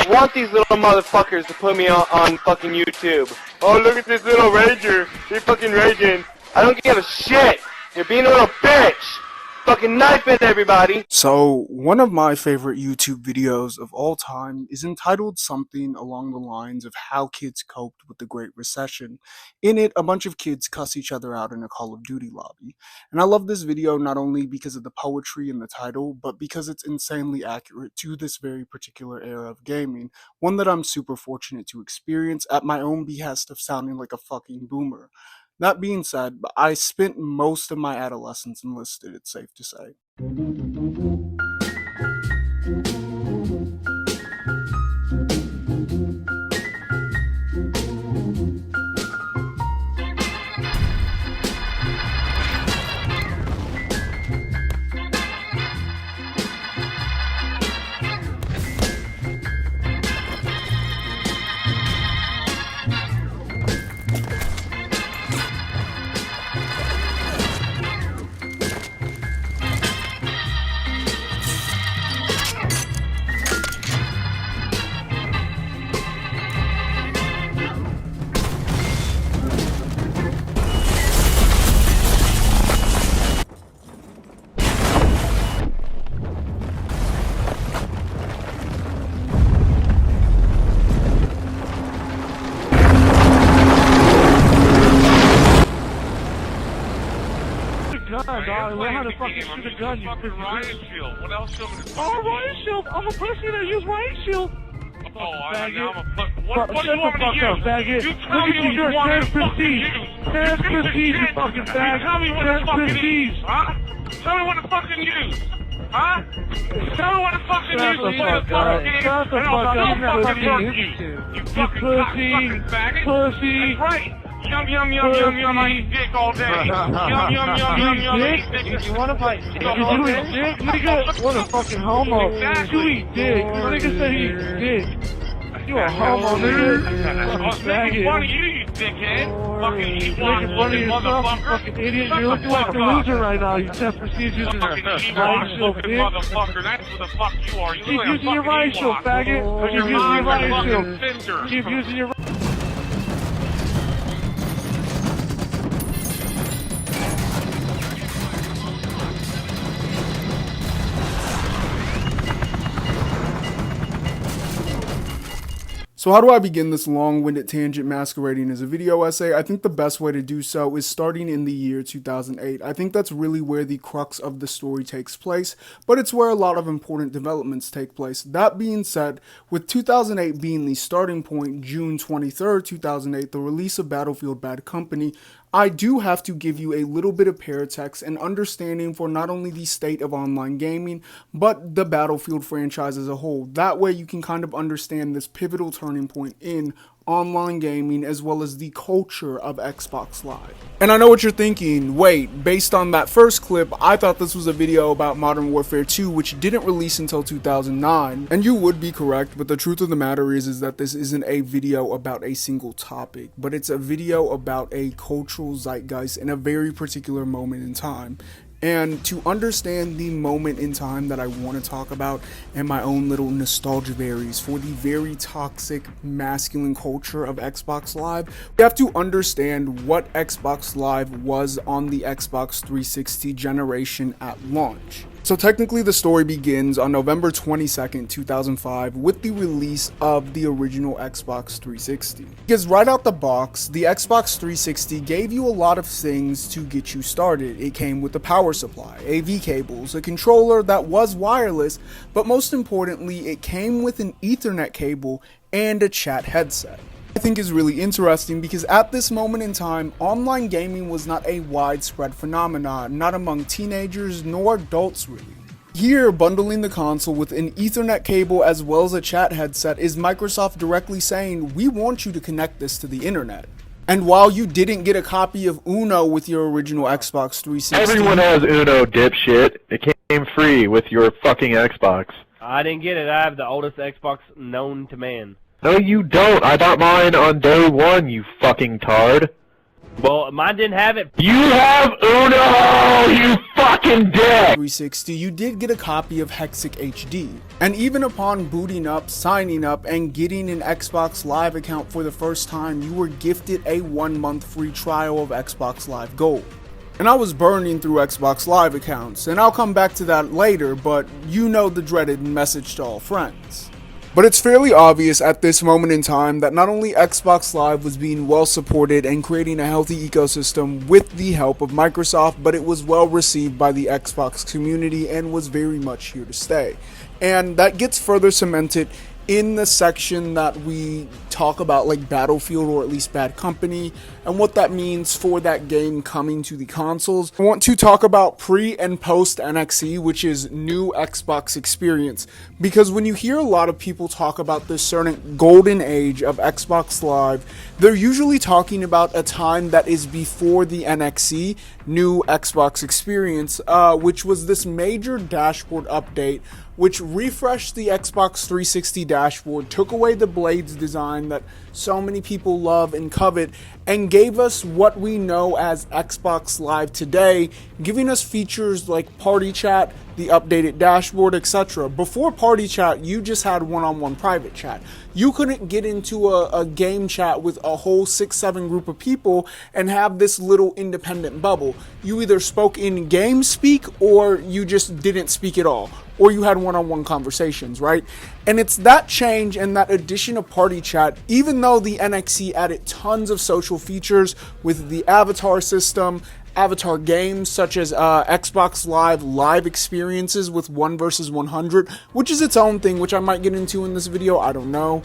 I want these little motherfuckers to put me on fucking YouTube. Oh, look at this little rager. He's fucking raging. I don't give a shit. You're being a little bitch. Fucking knifing everybody. So, one of my favorite YouTube videos of all time is entitled something along the lines of how kids coped with the Great Recession. In it, a bunch of kids cuss each other out in a Call of Duty lobby. And I love this video not only because of the poetry in the title, but because it's insanely accurate to this very particular era of gaming, one that I'm super fortunate to experience at my own behest of sounding like a fucking boomer. That being said, I spent most of my adolescence enlisted, it's safe to say. Learn how to fucking shoot a gun, you fucking riot shield. What else? Oh, riot shield! I'm a pussy that use riot shield. Oh, I'm a pussy. What do you want me to use? Faggot. You tell me what you want to fucking use. There's prestige, you fucking fag. Tell me what to fucking use, huh? Tell me what to fucking use, huh? Tell me what to fucking use to play the fucking game. Shut the fuck up. I'll fucking work you. You fucking fucking faggot. Pussy. That's right. Yum, yum, yum, yum, yum, I eat dick all day. Yum, yum, yum, yum, yum, I eat dick. You wanna fight dick? You eat dick? Nigga, what a fucking homo. Exactly. You eat dick. Nigga said he eats dick. You a homo, nigga. Fucking Making fun faggot. of you, you dickhead. Fucking You're making fun of yourself, you fucking idiot. You're looking like a loser right now. You test procedures in fucking your evil, riot shield, fucking bitch. motherfucker. That's what the fuck you are. You Keep look like a using your fucking riot shield, Ewok. faggot. Keep Your using your mom's a riot fucking shield. cinder. Keep using your So how do I begin this long-winded tangent masquerading as a video essay? I think the best way to do so is starting in the year 2008. I think that's really where the crux of the story takes place, but it's where a lot of important developments take place. That being said, with 2008 being the starting point, June 23rd, 2008, the release of Battlefield Bad Company, I do have to give you a little bit of paratext and understanding for not only the state of online gaming, but the Battlefield franchise as a whole. That way you can kind of understand this pivotal turning point in online gaming as well as the culture of Xbox Live. And I know what you're thinking, wait, based on that first clip, I thought this was a video about Modern Warfare 2, which didn't release until 2009. And you would be correct, but the truth of the matter is that this isn't a video about a single topic, but it's a video about a cultural zeitgeist in a very particular moment in time. And to understand the moment in time that I want to talk about and my own little nostalgia berries for the very toxic masculine culture of Xbox Live, we have to understand what Xbox Live was on the Xbox 360 generation at launch. So technically the story begins on November 22nd, 2005 with the release of the original Xbox 360. Because right out the box, the Xbox 360 gave you a lot of things to get you started. It came with a power supply, AV cables, a controller that was wireless, but most importantly, it came with an Ethernet cable and a chat headset. I think is really interesting because at this moment in time, online gaming was not a widespread phenomenon, not among teenagers nor adults really. Here, bundling the console with an Ethernet cable as well as a chat headset is Microsoft directly saying, we want you to connect this to the internet. And while you didn't get a copy of Uno with your original Xbox 360... Everyone has Uno, dipshit. It came free with your fucking Xbox. I didn't get it. I have the oldest Xbox known to man. No, you don't. I bought mine on day one, you fucking tard. Well, mine didn't have it. You have Uno, you fucking dick! 360, you did get a copy of Hexic HD. And even upon booting up, signing up, and getting an Xbox Live account for the first time, you were gifted a 1-month free trial of Xbox Live Gold. And I was burning through Xbox Live accounts, and I'll come back to that later, but you know the dreaded message to all friends. But it's fairly obvious at this moment in time that not only Xbox Live was being well supported and creating a healthy ecosystem with the help of Microsoft, but it was well received by the Xbox community and was very much here to stay. And that gets further cemented in the section that we talk about, like Battlefield, or at least Bad Company, and what that means for that game coming to the consoles. I want to talk about pre and post NXE, which is new Xbox experience, because when you hear a lot of people talk about this certain golden age of Xbox Live, they're usually talking about a time that is before the NXE, new Xbox experience, which was this major dashboard update which refreshed the Xbox 360 dashboard, took away the Blades design that so many people love and covet, and gave us what we know as Xbox Live today, giving us features like party chat, the updated dashboard, etc. Before party chat, you just had one-on-one private chat. You couldn't get into a game chat with a whole 6-7 group of people and have this little independent bubble. You either spoke in game speak or you just didn't speak at all, or you had one-on-one conversations, right? And it's that change and that addition of party chat, even though the NXE added tons of social features with the avatar system, avatar games such as Xbox Live experiences with 1 versus 100, which is its own thing, which I might get into in this video, I don't know.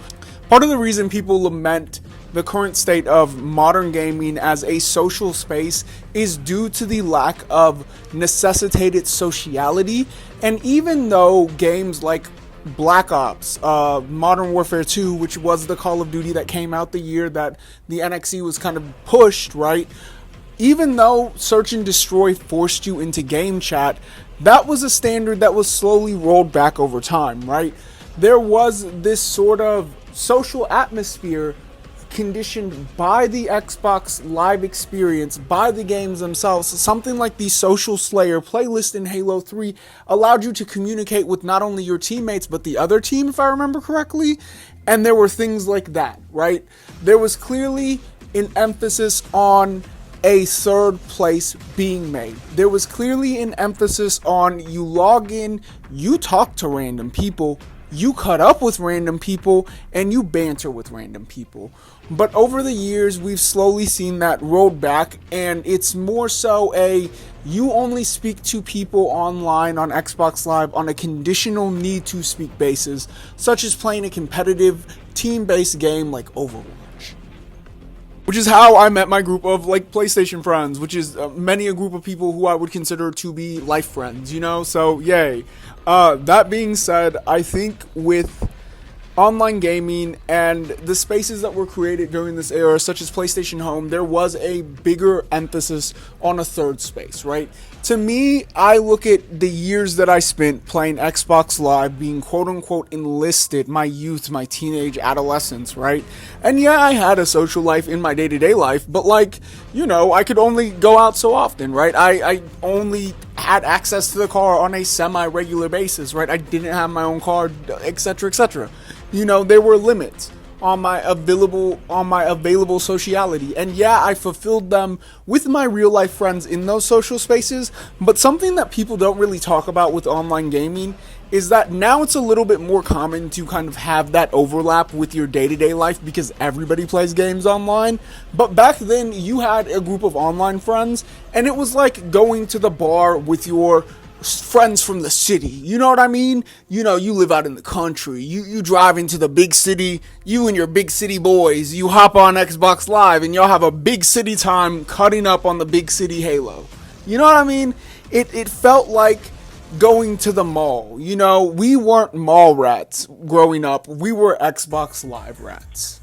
Part of the reason people lament the current state of modern gaming as a social space is due to the lack of necessitated sociality. And even though games like Black Ops, Modern Warfare 2, which was the Call of Duty that came out the year that the NXE was kind of pushed, right? Even though Search and Destroy forced you into game chat, that was a standard that was slowly rolled back over time, right? There was this sort of social atmosphere conditioned by the Xbox Live experience, by the games themselves. Something like the Social Slayer playlist in Halo 3 allowed you to communicate with not only your teammates, but the other team, if I remember correctly. And there were things like that, right? There was clearly an emphasis on a third place being made. There was clearly an emphasis on you log in, you talk to random people, you cut up with random people, and you banter with random people. But over the years, we've slowly seen that rolled back, and it's more so you only speak to people online on Xbox Live on a conditional need to speak basis, such as playing a competitive team-based game like Overwatch. Which is how I met my group of like PlayStation friends, which is many a group of people who I would consider to be life friends, you know? So, yay. That being said, I think with online gaming and the spaces that were created during this era, such as PlayStation Home, there was a bigger emphasis on a third space, right? To me, I look at the years that I spent playing Xbox Live, being quote-unquote enlisted, my youth, my teenage adolescence, right? And yeah, I had a social life in my day-to-day life, but like, you know, I could only go out so often, right? I only had access to the car on a semi-regular basis, right? I didn't have my own car, etc., etc. You know, there were limits on my available sociality, and yeah, I fulfilled them with my real life friends in those social spaces. But something that people don't really talk about with online gaming is that now it's a little bit more common to kind of have that overlap with your day-to-day life because everybody plays games online. But back then you had a group of online friends, and it was like going to the bar with your friends from the city, you know what I mean? You know, you live out in the country, you drive into the big city, you and your big city boys, you hop on Xbox Live and y'all have a big city time cutting up on the big city Halo. You know what I mean? It felt like going to the mall. You know, we weren't mall rats growing up, we were Xbox Live rats.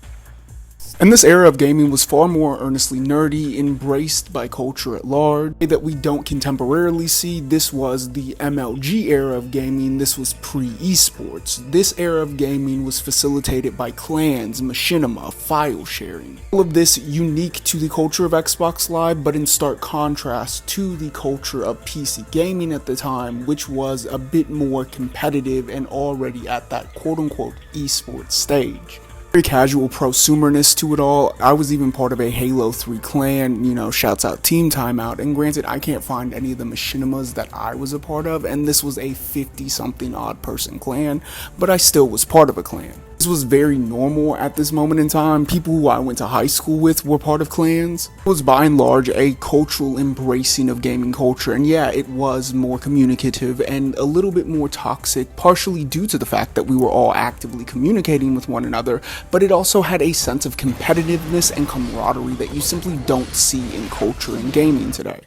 And this era of gaming was far more earnestly nerdy, embraced by culture at large, that we don't contemporarily see. This was the MLG era of gaming. This was pre-esports. This era of gaming was facilitated by clans, machinima, file sharing. All of this unique to the culture of Xbox Live, but in stark contrast to the culture of PC gaming at the time, which was a bit more competitive and already at that quote-unquote esports stage. Very casual prosumerness to it all. I was even part of a Halo 3 clan, you know, shouts out Team Timeout, and granted I can't find any of the machinimas that I was a part of, and this was a 50-something odd person clan, but I still was part of a clan. This was very normal at this moment in time. People who I went to high school with were part of clans. It was by and large a cultural embracing of gaming culture, and yeah, it was more communicative and a little bit more toxic, partially due to the fact that we were all actively communicating with one another, but it also had a sense of competitiveness and camaraderie that you simply don't see in culture and gaming today.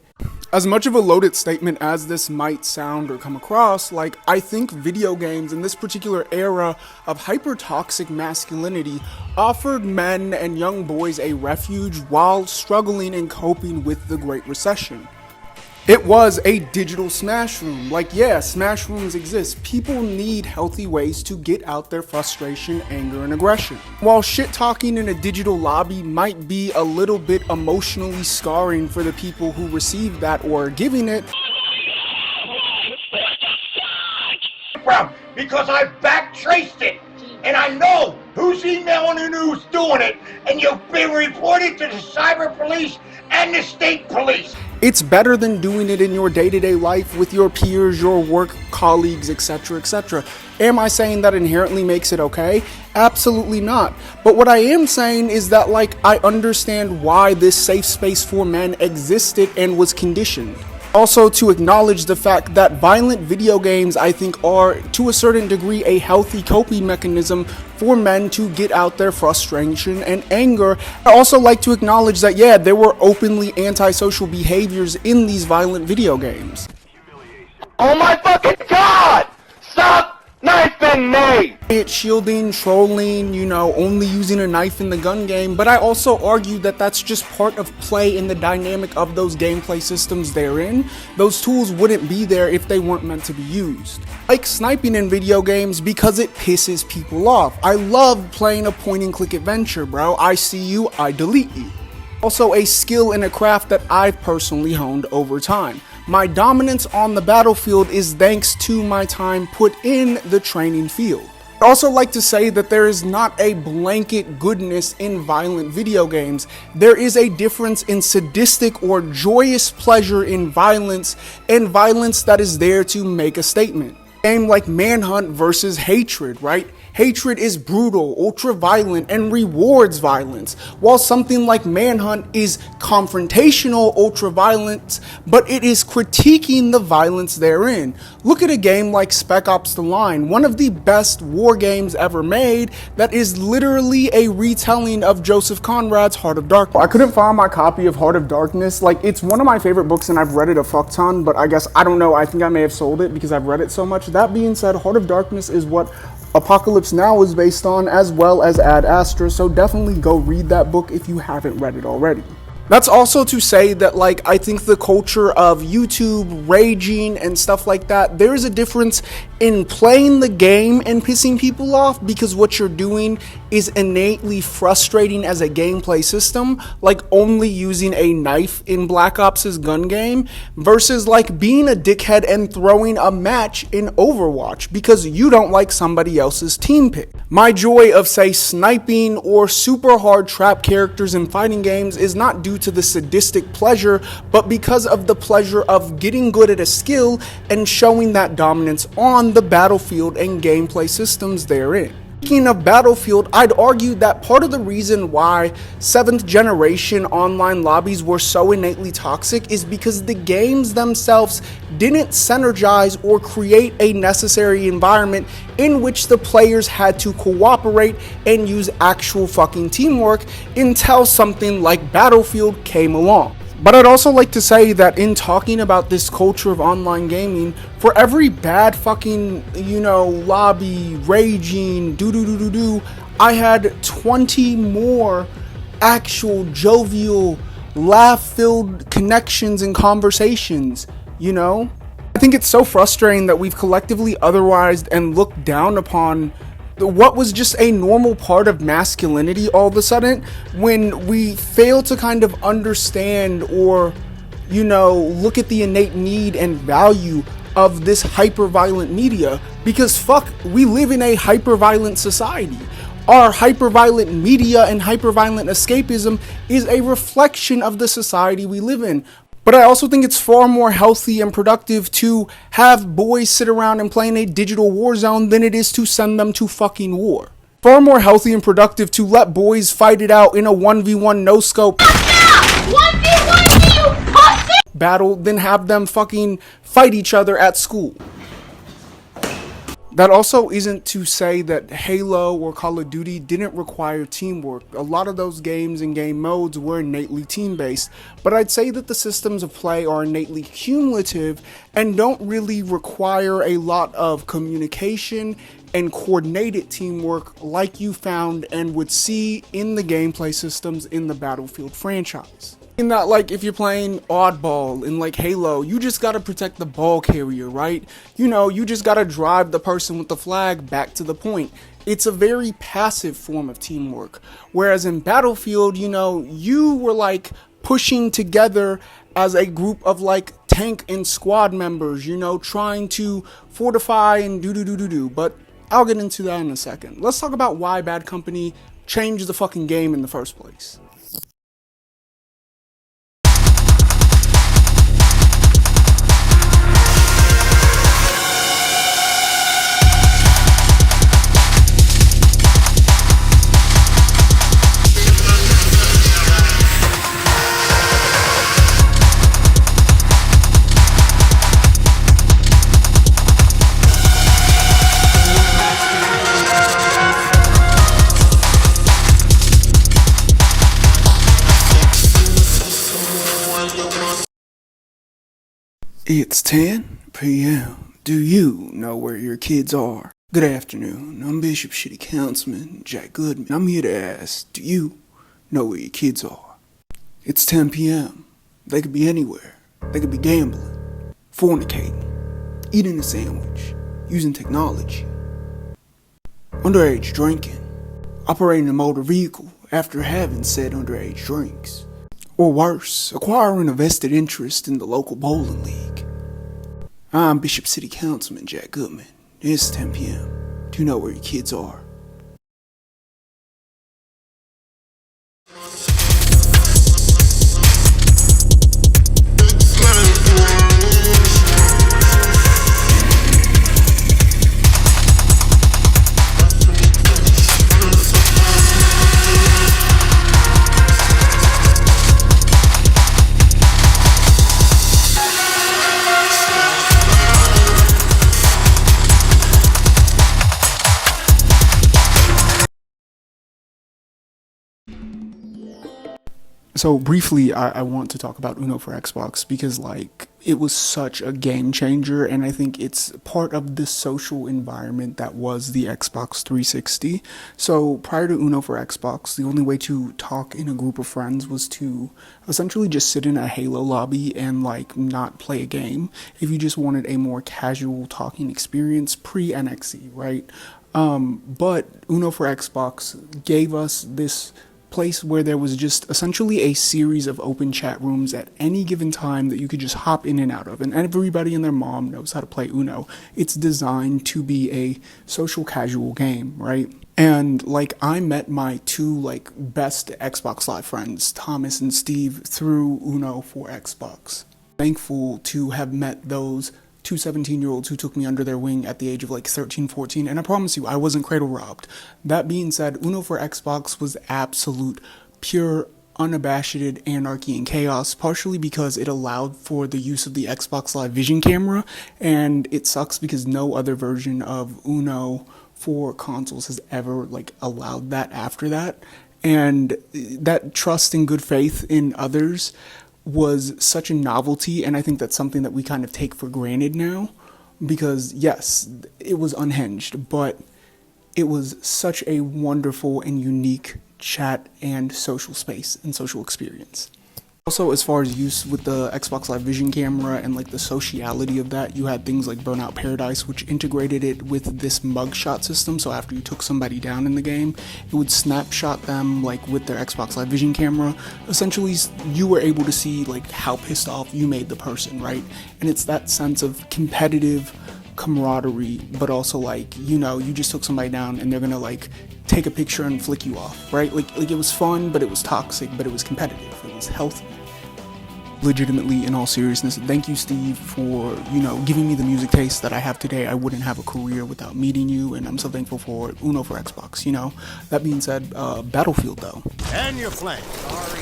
As much of a loaded statement as this might sound or come across, like, I think video games in this particular era of hyper-toxic masculinity offered men and young boys a refuge while struggling and coping with the Great Recession. It was a digital smash room. Like, yeah, smash rooms exist. People need healthy ways to get out their frustration, anger, and aggression. While shit talking in a digital lobby might be a little bit emotionally scarring for the people who receive that or are giving it, because I backtraced it and I know who's emailing and who's doing it, and you've been reported to the cyber police and the state police. it's better than doing it in your day-to-day life with your peers, your work colleagues, etc., etc. Am I saying that inherently makes it okay? Absolutely not. But what I am saying is that, like, I understand why this safe space for men existed and was conditioned. Also, to acknowledge the fact that violent video games, I think, are, to a certain degree, a healthy coping mechanism for men to get out their frustration and anger. I also like to acknowledge that, yeah, there were openly antisocial behaviors in these violent video games. Oh my fucking god! Stop knifing me! Shielding, trolling, you know, only using a knife in the gun game, but I also argue that that's just part of play in the dynamic of those gameplay systems they're in. Those tools wouldn't be there if they weren't meant to be used. Like sniping in video games because it pisses people off. I love playing a point and click adventure, bro. I see you, I delete you. Also a skill and a craft that I've personally honed over time. My dominance on the battlefield is thanks to my time put in the training field. I'd also like to say that there is not a blanket goodness in violent video games. There is a difference in sadistic or joyous pleasure in violence and violence that is there to make a statement. A game like Manhunt versus Hatred, right? Hatred is brutal, ultra-violent, and rewards violence, while something like Manhunt is confrontational, ultra-violent, but it is critiquing the violence therein. Look at a game like Spec Ops: The Line, one of the best war games ever made, that is literally a retelling of Joseph Conrad's Heart of Darkness. I couldn't find my copy of Heart of Darkness. Like, it's one of my favorite books and I've read it a fuck ton, but I guess, I don't know, I think I may have sold it because I've read it so much. That being said, Heart of Darkness is what Apocalypse Now is based on, as well as Ad Astra, so definitely go read that book if you haven't read it already. That's also to say that, like, I think the culture of YouTube, raging, and stuff like that, there is a difference in playing the game and pissing people off because what you're doing is innately frustrating as a gameplay system, like only using a knife in Black Ops' gun game, versus like being a dickhead and throwing a match in Overwatch because you don't like somebody else's team pick. My joy of, say, sniping or super hard trap characters in fighting games is not due to the sadistic pleasure, but because of the pleasure of getting good at a skill and showing that dominance on the battlefield and gameplay systems therein. Speaking of Battlefield, I'd argue that part of the reason why 7th generation online lobbies were so innately toxic is because the games themselves didn't synergize or create a necessary environment in which the players had to cooperate and use actual fucking teamwork until something like Battlefield came along. But I'd also like to say that in talking about this culture of online gaming, for every bad fucking, you know, lobby, raging, I had 20 more actual jovial, laugh-filled connections and conversations, you know? I think it's so frustrating that we've collectively otherized and looked down upon what was just a normal part of masculinity all of a sudden, when we fail to kind of understand or, you know, look at the innate need and value of this hyper-violent media. Because fuck, we live in a hyper-violent society. Our hyper-violent media and hyper-violent escapism is a reflection of the society we live in. But I also think it's far more healthy and productive to have boys sit around and play in a digital war zone than it is to send them to fucking war. Far more healthy and productive to let boys fight it out in a 1v1 no-scope 1v1 you pussy! battle than have them fucking fight each other at school. That also isn't to say that Halo or Call of Duty didn't require teamwork. A lot of those games and game modes were innately team-based, but I'd say that the systems of play are innately cumulative and don't really require a lot of communication and coordinated teamwork like you found and would see in the gameplay systems in the Battlefield franchise. In that, like, if you're playing oddball in, like, Halo, you just gotta protect the ball carrier, right? You know, you just gotta drive the person with the flag back to the point. It's a very passive form of teamwork. Whereas in Battlefield, you know, you were, like, pushing together as a group of, like, tank and squad members, you know, trying to fortify and do. But I'll get into that in a second. Let's talk about why Bad Company changed the fucking game in the first place. It's 10 p.m. Do you know where your kids are? Good afternoon. I'm Bishop City Councilman Jack Goodman. I'm here to ask, do you know where your kids are? It's 10 p.m. They could be anywhere. They could be gambling, fornicating, eating a sandwich, using technology, underage drinking, operating a motor vehicle after having said underage drinks. Or worse, acquiring a vested interest in the local bowling league. I'm Bishop City Councilman Jack Goodman. It's 10 p.m. Do you know where your kids are? So briefly, I want to talk about Uno for Xbox because, like, it was such a game changer, and I think it's part of the social environment that was the Xbox 360. So prior to Uno for Xbox, the only way to talk in a group of friends was to essentially just sit in a Halo lobby and, like, not play a game if you just wanted a more casual talking experience pre-NXE, right? But Uno for Xbox gave us this place where there was just essentially a series of open chat rooms at any given time that you could just hop in and out of, and everybody and their mom knows how to play Uno. It's designed to be a social casual game, right? And like, I met my two like best Xbox Live friends, Thomas and Steve, through Uno for Xbox. Thankful to have met those two 17-year-olds who took me under their wing at the age of like 13, 14, and I promise you, I wasn't cradle robbed. That being said, Uno for Xbox was absolute, pure, unabashed anarchy and chaos, partially because it allowed for the use of the Xbox Live Vision camera, and it sucks because no other version of Uno for consoles has ever like allowed that after that, and that trust and good faith in others was such a novelty, and I think that's something that we kind of take for granted now, because yes, it was unhinged, but it was such a wonderful and unique chat and social space and social experience. Also, as far as use with the Xbox Live Vision camera and like the sociality of that, you had things like Burnout Paradise, which integrated it with this mugshot system. So after you took somebody down in the game, it would snapshot them like with their Xbox Live Vision camera. Essentially, you were able to see like how pissed off you made the person, right? And it's that sense of competitive camaraderie, but also like, you know, you just took somebody down and they're gonna like take a picture and flick you off, right? Like it was fun, but it was toxic, but it was competitive, it was healthy. Legitimately, in all seriousness, thank you, Steve, for, you know, giving me the music taste that I have today. I wouldn't have a career without meeting you, and I'm so thankful for Uno for Xbox, you know. That being said, Battlefield, though. And your flank.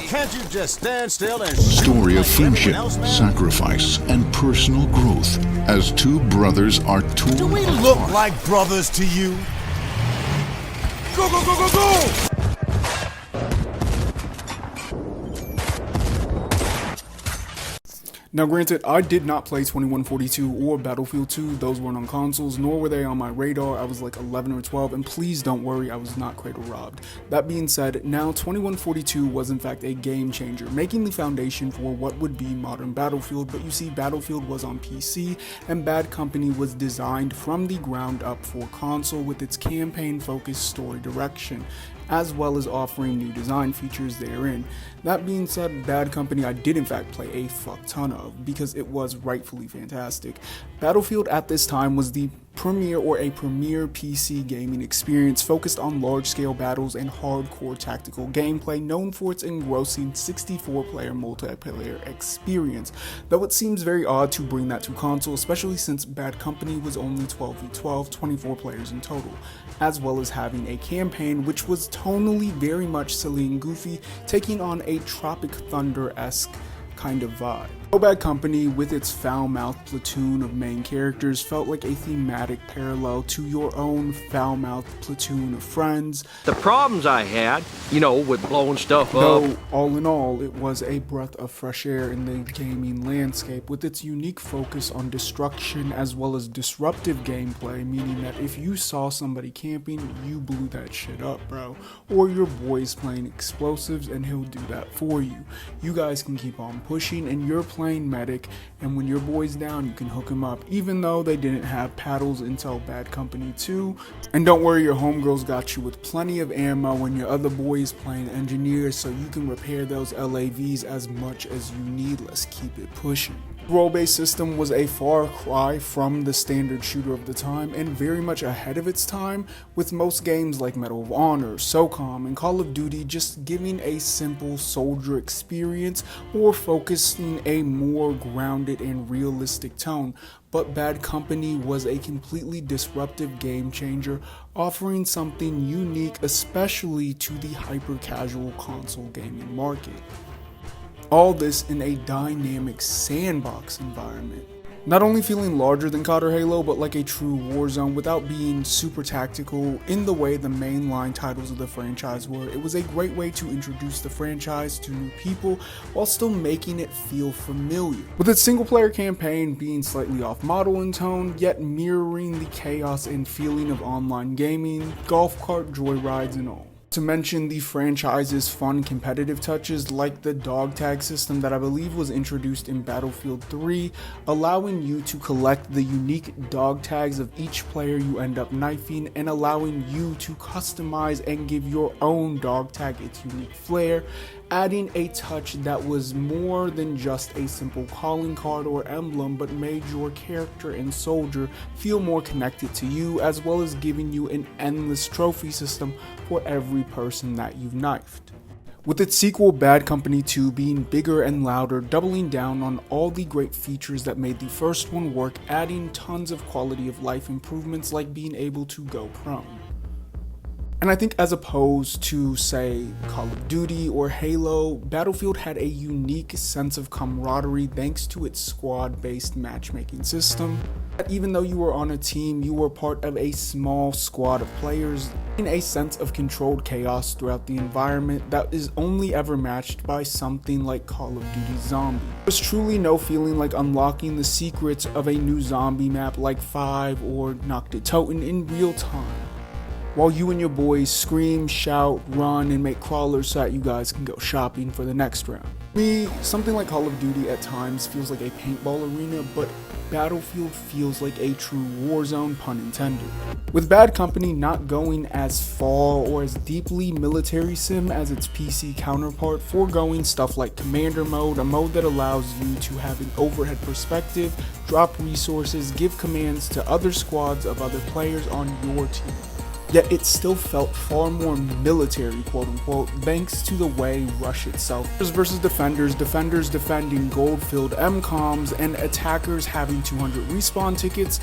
Can't you just stand still and story of friendship, sacrifice, and personal growth as two brothers are torn Do we look like brothers to you? Go, go, go, go, go! Now granted, I did not play 2142 or Battlefield 2, those weren't on consoles, nor were they on my radar. I was like 11 or 12, and please don't worry, I was not cradle robbed. That being said, now 2142 was in fact a game changer, making the foundation for what would be modern Battlefield. But you see, Battlefield was on PC, and Bad Company was designed from the ground up for console with its campaign-focused story direction, as well as offering new design features therein. That being said, Bad Company I did in fact play a fuck ton of, because it was rightfully fantastic. Battlefield at this time was the premier PC gaming experience focused on large-scale battles and hardcore tactical gameplay, known for its engrossing 64-player multiplayer experience, though it seems very odd to bring that to console, especially since Bad Company was only 12v12, 24 players in total, as well as having a campaign which was tonally very much silly and goofy, taking on a Tropic Thunder-esque kind of vibe. Bad Company, with its foul-mouthed platoon of main characters, felt like a thematic parallel to your own foul-mouthed platoon of friends. The problems I had, you know, with blowing stuff up. Though, all in all, it was a breath of fresh air in the gaming landscape, with its unique focus on destruction as well as disruptive gameplay, meaning that if you saw somebody camping, you blew that shit up, bro. Or your boy's playing explosives and he'll do that for you. You guys can keep on pushing, and you're playing medic, and when your boy's down, you can hook him up, even though they didn't have paddles until Bad Company 2. And don't worry, your homegirls got you with plenty of ammo when your other boy is playing engineer, so you can repair those LAVs as much as you need. Let's keep it pushing. The role-based system was a far cry from the standard shooter of the time, and very much ahead of its time, with most games like Medal of Honor, SOCOM, and Call of Duty just giving a simple soldier experience or focusing a more grounded and realistic tone. But Bad Company was a completely disruptive game changer, offering something unique, especially to the hyper-casual console gaming market. All this in a dynamic sandbox environment. Not only feeling larger than COD or Halo, but like a true war zone without being super tactical in the way the mainline titles of the franchise were. It was a great way to introduce the franchise to new people while still making it feel familiar. With its single player campaign being slightly off model in tone, yet mirroring the chaos and feeling of online gaming, golf cart joyrides and all. To mention the franchise's fun competitive touches like the dog tag system that I believe was introduced in Battlefield 3, allowing you to collect the unique dog tags of each player you end up knifing, and allowing you to customize and give your own dog tag its unique flair, adding a touch that was more than just a simple calling card or emblem, but made your character and soldier feel more connected to you, as well as giving you an endless trophy system for every person that you've knifed. With its sequel Bad Company 2 being bigger and louder, doubling down on all the great features that made the first one work, adding tons of quality of life improvements like being able to go prone. And I think as opposed to, say, Call of Duty or Halo, Battlefield had a unique sense of camaraderie thanks to its squad-based matchmaking system. Even though you were on a team, you were part of a small squad of players, in a sense of controlled chaos throughout the environment that is only ever matched by something like Call of Duty Zombie. There's truly no feeling like unlocking the secrets of a new zombie map like 5 or Noctitoten in real time. while you and your boys scream, shout, run, and make crawlers so that you guys can go shopping for the next round. Me, something like Call of Duty at times feels like a paintball arena, but Battlefield feels like a true war zone, pun intended. With Bad Company not going as far or as deeply military sim as its PC counterpart, foregoing stuff like Commander Mode, a mode that allows you to have an overhead perspective, drop resources, give commands to other squads of other players on your team. Yet it still felt far more military, quote unquote, thanks to the way Rush itself versus defenders defending gold-filled MCOMs, and attackers having 200 respawn tickets,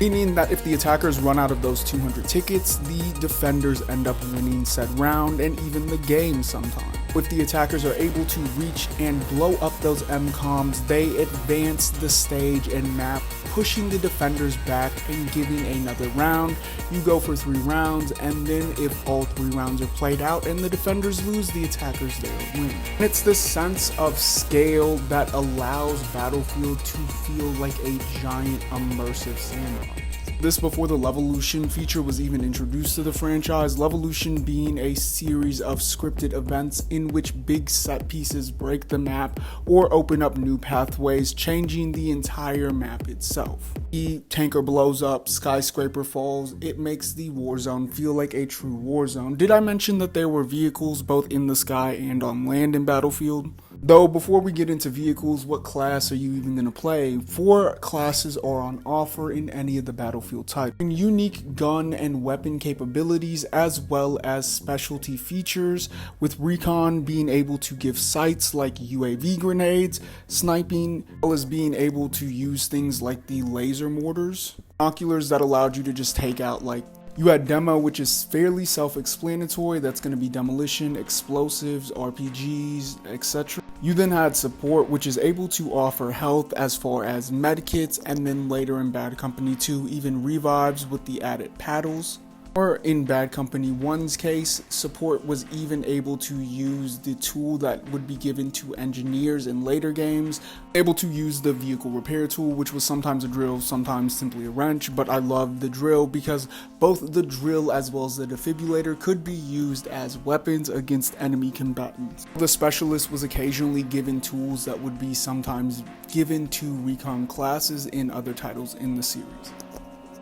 meaning that if the attackers run out of those 200 tickets, the defenders end up winning said round and even the game sometimes. If the attackers are able to reach and blow up those MCOMs, they advance the stage and map, pushing the defenders back and giving another round. You go for 3 rounds, and then if all 3 rounds are played out and the defenders lose, the attackers there win. And it's this sense of scale that allows Battlefield to feel like a giant immersive sandbox. This before the Levolution feature was even introduced to the franchise, Levolution being a series of scripted events in which big set pieces break the map or open up new pathways, changing the entire map itself. The tanker blows up, skyscraper falls, it makes the war zone feel like a true war zone. Did I mention that there were vehicles both in the sky and on land in Battlefield? Though before we get into vehicles, what class are you even going to play? 4 classes are on offer in any of the Battlefield types. Unique gun and weapon capabilities as well as specialty features, with Recon being able to give sights like UAV grenades, sniping, as well as being able to use things like the laser mortars, binoculars that allowed you to just take out like you had Demo, which is fairly self-explanatory, that's going to be demolition, explosives, RPGs, etc. You then had Support, which is able to offer health as far as medkits, and then later in Bad Company 2, even revives with the added paddles. Or in Bad Company 1's case, Support was even able to use the tool that would be given to engineers in later games, able to use the vehicle repair tool, which was sometimes a drill, sometimes simply a wrench, but I loved the drill because both the drill as well as the defibrillator could be used as weapons against enemy combatants. The Specialist was occasionally given tools that would be sometimes given to Recon classes in other titles in the series.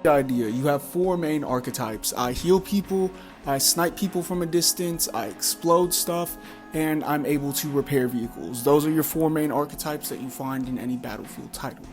Idea, you have 4 main archetypes. I heal people, I snipe people from a distance, I explode stuff, and I'm able to repair vehicles. Those are your 4 main archetypes that you find in any Battlefield title.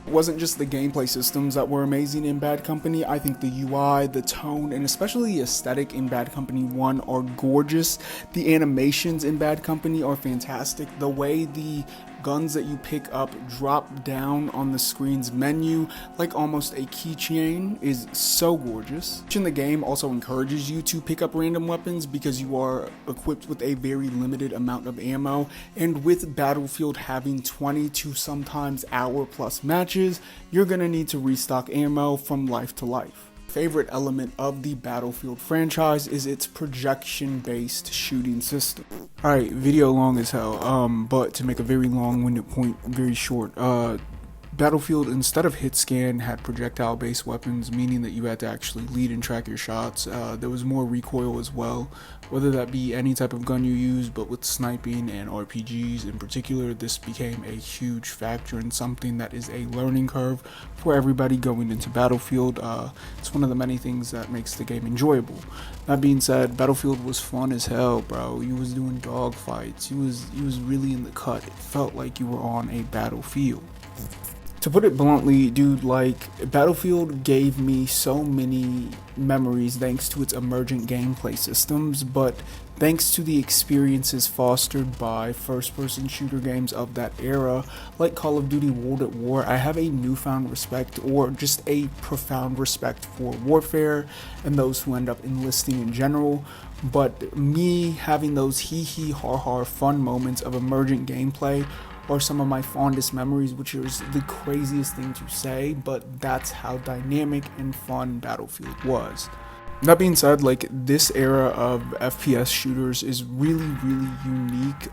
It wasn't just the gameplay systems that were amazing in Bad Company. I think the UI, the tone, and especially the aesthetic in Bad Company 1 are gorgeous. The animations in Bad Company are fantastic. The way the guns that you pick up drop down on the screen's menu like almost a keychain is so gorgeous. In the game also encourages you to pick up random weapons because you are equipped with a very limited amount of ammo, and with Battlefield having 20 to sometimes hour plus matches, you're gonna need to restock ammo from life to life. Favorite element of the Battlefield franchise is its projection-based shooting system. Alright, video long as hell, but to make a very long-winded point very short, Battlefield, instead of hit scan, had projectile-based weapons, meaning that you had to actually lead and track your shots. There was more recoil as well, whether that be any type of gun you use, but with sniping and RPGs in particular, this became a huge factor and something that is a learning curve for everybody going into Battlefield. It's one of the many things that makes the game enjoyable. That being said, Battlefield was fun as hell, bro. You was doing dogfights. You was really in the cut. It felt like you were on a battlefield. To put it bluntly, dude, like, Battlefield gave me so many memories thanks to its emergent gameplay systems, but thanks to the experiences fostered by first-person shooter games of that era, like Call of Duty World at War, I have a newfound respect, or just a profound respect for warfare and those who end up enlisting in general. But me having those hee-hee har-har fun moments of emergent gameplay are some of my fondest memories, which is the craziest thing to say, but that's how dynamic and fun Battlefield was. That being said, like, this era of FPS shooters is really, really unique.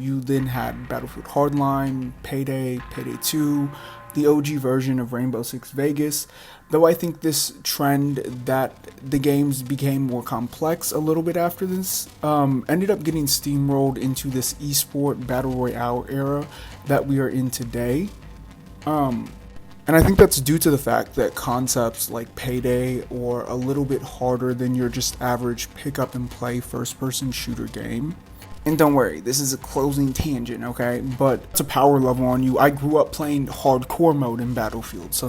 You then had Battlefield Hardline, Payday, Payday 2, the OG version of Rainbow Six Vegas, though I think this trend that the games became more complex a little bit after this ended up getting steamrolled into this esport battle royale era that we are in today. And I think that's due to the fact that concepts like Payday or a little bit harder than your just average pick up and play first person shooter game. And don't worry, this is a closing tangent, okay? But it's a power level on you. I grew up playing hardcore mode in Battlefield, so...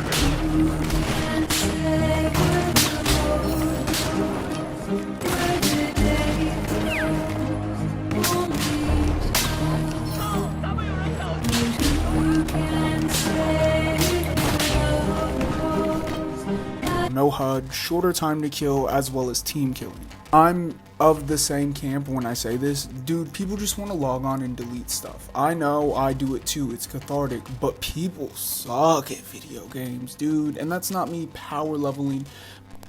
no HUD, shorter time to kill, as well as team killing. I'm of the same camp when I say this. Dude, people just want to log on and delete stuff. I know, I do it too, it's cathartic, but people suck at video games, dude. And that's not me power leveling.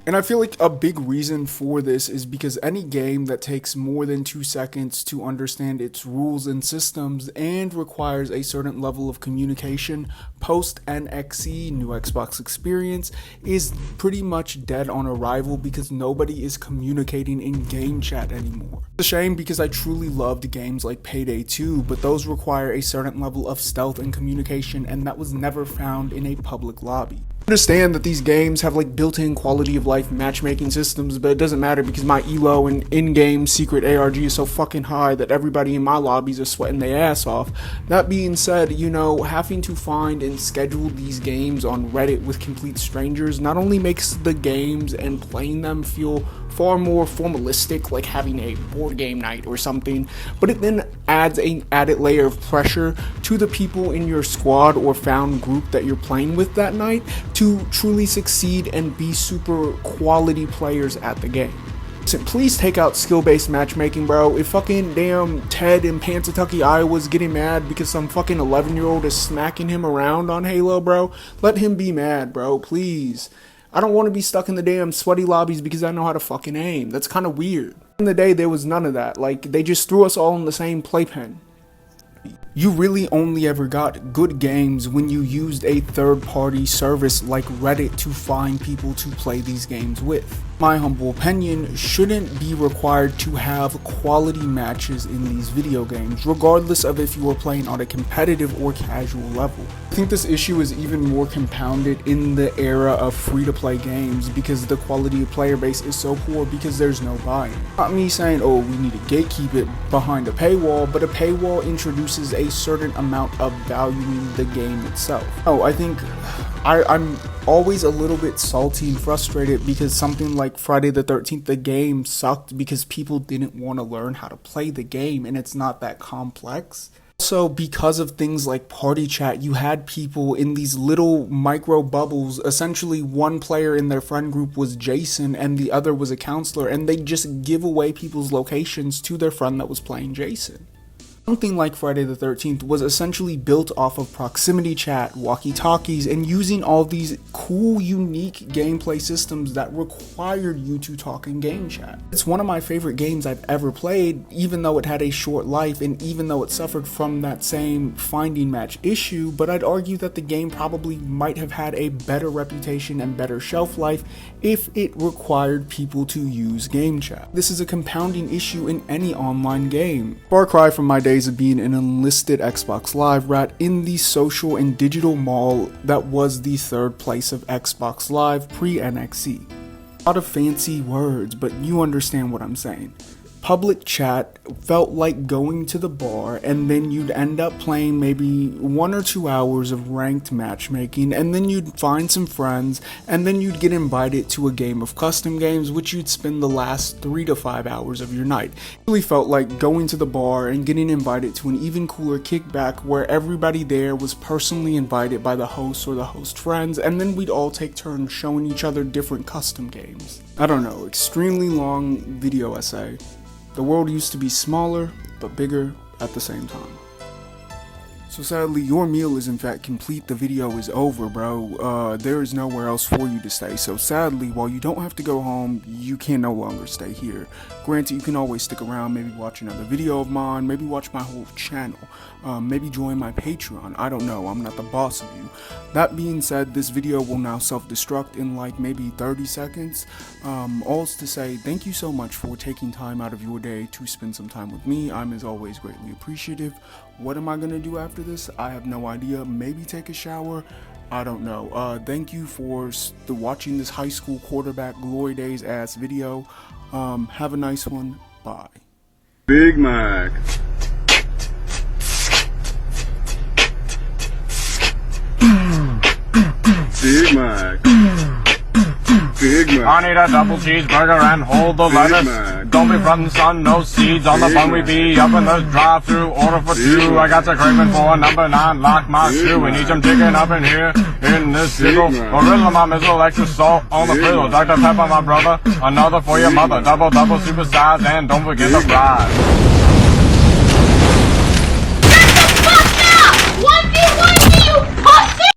And I feel like a big reason for this is because any game that takes more than 2 seconds to understand its rules and systems and requires a certain level of communication post NXE, new Xbox experience, is pretty much dead on arrival because nobody is communicating in game chat anymore. It's a shame because I truly loved games like Payday 2, but those require a certain level of stealth and communication, and that was never found in a public lobby. Understand that these games have like built-in quality of life matchmaking systems, but it doesn't matter because my elo and in-game secret ARG is so fucking high that everybody in my lobbies are sweating their ass off. That being said, you know, having to find and schedule these games on Reddit with complete strangers not only makes the games and playing them feel far more formalistic, like having a board game night or something, but it then adds an added layer of pressure to the people in your squad or found group that you're playing with that night to truly succeed and be super quality players at the game. So please take out skill-based matchmaking, bro. If fucking damn Ted in Pansatucky, Iowa's getting mad because some fucking 11-year-old is smacking him around on Halo, bro, let him be mad, bro, please. I don't want to be stuck in the damn sweaty lobbies because I know how to fucking aim. That's kind of weird. In the day, there was none of that. Like, they just threw us all in the same playpen. You really only ever got good games when you used a third-party service like Reddit to find people to play these games with. My humble opinion, shouldn't be required to have quality matches in these video games, regardless of if you are playing on a competitive or casual level. I think this issue is even more compounded in the era of free-to-play games because the quality of player base is so poor because there's no buy-in. Not me saying, oh, we need to gatekeep it behind a paywall, but a paywall introduces a certain amount of valuing the game itself. Oh, I think I'm always a little bit salty and frustrated because something like Friday the 13th, the game sucked because people didn't want to learn how to play the game, and it's not that complex. Also, because of things like party chat, you had people in these little micro bubbles. Essentially, one player in their friend group was Jason and the other was a counselor, and they just give away people's locations to their friend that was playing Jason. Something like Friday the 13th was essentially built off of proximity chat, walkie-talkies, and using all these cool, unique gameplay systems that required you to talk in game chat. It's one of my favorite games I've ever played, even though it had a short life and even though it suffered from that same finding match issue, but I'd argue that the game probably might have had a better reputation and better shelf life if it required people to use game chat. This is a compounding issue in any online game. Far cry from my days of being an enlisted Xbox Live rat in the social and digital mall that was the third place of Xbox Live pre-NXE. A lot of fancy words, but you understand what I'm saying. Public chat felt like going to the bar and then you'd end up playing maybe 1 or 2 hours of ranked matchmaking, and then you'd find some friends, and then you'd get invited to a game of custom games which you'd spend the last 3 to 5 hours of your night. It really felt like going to the bar and getting invited to an even cooler kickback where everybody there was personally invited by the host or the host friends, and then we'd all take turns showing each other different custom games. I don't know, extremely long video essay. The world used to be smaller, but bigger at the same time. So sadly, your meal is in fact complete. The video is over, bro. There is nowhere else for you to stay. So sadly, while you don't have to go home, you can no longer stay here. Granted, you can always stick around, maybe watch another video of mine, maybe watch my whole channel, maybe join my Patreon. I don't know, I'm not the boss of you. That being said, this video will now self-destruct in like maybe 30 seconds. All's to say, thank you so much for taking time out of your day to spend some time with me. I'm as always greatly appreciative. What am I gonna do after this? I have no idea. Maybe take a shower. I don't know. Thank you for watching this high school quarterback glory days ass video. Have a nice one. Bye. Big Mac. Big Mac. Big Mac. I need a double cheeseburger and hold the lettuce. Don't be from the sun, no seeds on the bun. We be up in the drive-thru, order for two. I got the craving for a number 9, lock my shoe. We need some chicken up in here, in this sizzle. Gorilla, my mizzle, extra salt on the frizzle. Dr. Pepper, my brother, another for your mother. Double, super size, and don't forget the fries.